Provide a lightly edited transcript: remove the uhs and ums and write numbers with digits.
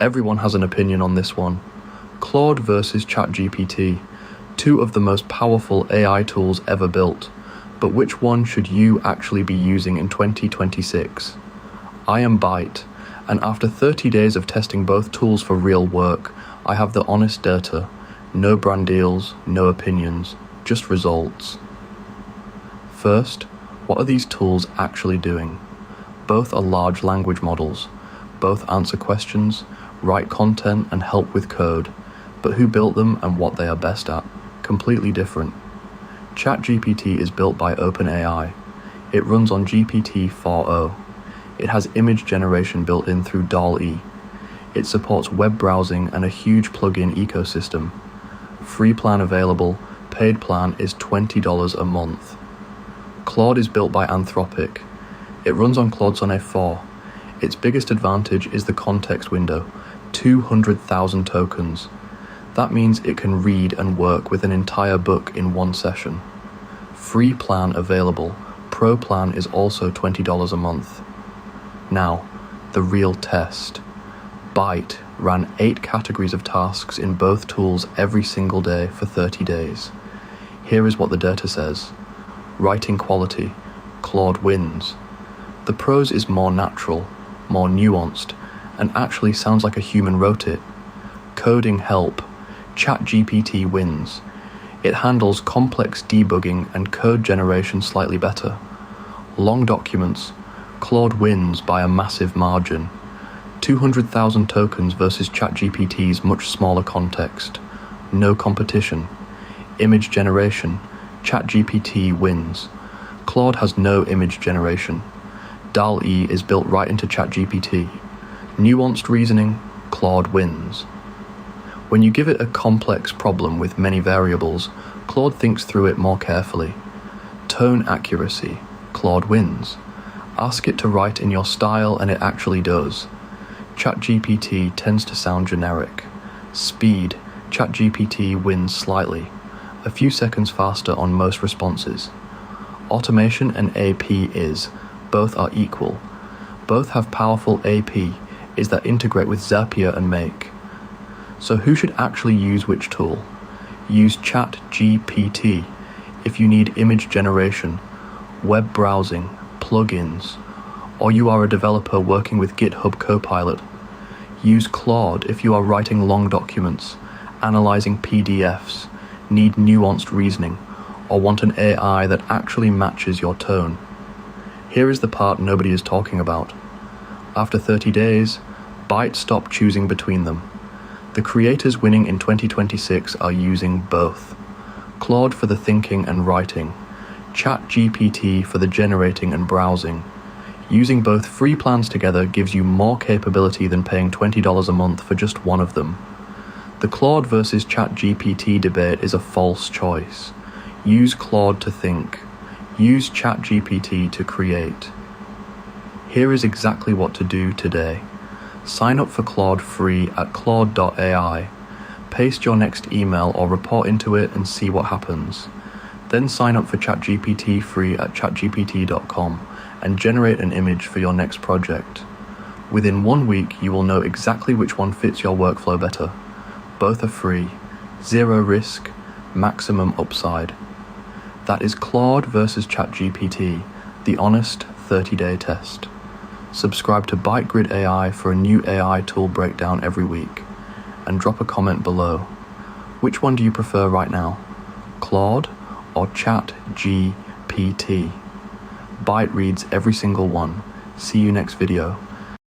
Everyone has an opinion on this one. Claude versus ChatGPT, two of the most powerful AI tools ever built. But which one should you actually be using in 2026? I am BYTE, and after 30 days of testing both tools for real work, I have the honest data. No brand deals, no opinions, just results. First, what are these tools actually doing? Both are large language models. Both answer questions, write content, and help with code. But who built them and what they are best at? Completely different. ChatGPT is built by OpenAI. It runs on GPT 4o. It has image generation built in through DALL-E. It supports web browsing and a huge plugin ecosystem. Free plan available, paid plan is $20 a month. Claude is built by Anthropic. It runs on Claude Sonnet 4. Its biggest advantage is the context window, 200,000 tokens. That means it can read and work with an entire book in one session. Free plan available, pro plan is also $20 a month. Now, the real test. BYTE ran 8 categories of tasks in both tools every single day for 30 days. Here is what the data says. Writing quality, Claude wins. The prose is more natural, more nuanced, and actually sounds like a human wrote it. Coding help, ChatGPT wins. It handles complex debugging and code generation slightly better. Long documents, Claude wins by a massive margin. 200,000 tokens versus ChatGPT's much smaller context. No competition. Image generation, ChatGPT wins. Claude has no image generation. DALL-E is built right into ChatGPT. Nuanced reasoning, Claude wins. When you give it a complex problem with many variables, Claude thinks through it more carefully. Tone accuracy, Claude wins. Ask it to write in your style and it actually does. ChatGPT tends to sound generic. Speed, ChatGPT wins slightly. A few seconds faster on most responses. Automation and AP both are equal. Both have powerful AP that integrate with Zapier and Make. So who should actually use which tool? Use ChatGPT if you need image generation, web browsing, plugins, or you are a developer working with GitHub Copilot. Use Claude if you are writing long documents, analyzing PDFs, need nuanced reasoning, or want an AI that actually matches your tone. Here is the part nobody is talking about. After 30 days, BYTE stopped choosing between them. The creators winning in 2026 are using both. Claude for the thinking and writing, ChatGPT for the generating and browsing. Using both free plans together gives you more capability than paying $20 a month for just one of them. The Claude versus ChatGPT debate is a false choice. Use Claude to think. Use ChatGPT to create. Here is exactly what to do today. Sign up for Claude free at claude.ai. Paste your next email or report into it and see what happens. Then sign up for ChatGPT free at chatgpt.com and generate an image for your next project. Within 1 week, you will know exactly which one fits your workflow better. Both are free, zero risk, maximum upside. That is Claude versus ChatGPT, the honest 30-day test. Subscribe to ByteGrid AI for a new AI tool breakdown every week, and drop a comment below. Which one do you prefer right now? Claude or ChatGPT? ByTE reads every single one. See you next video.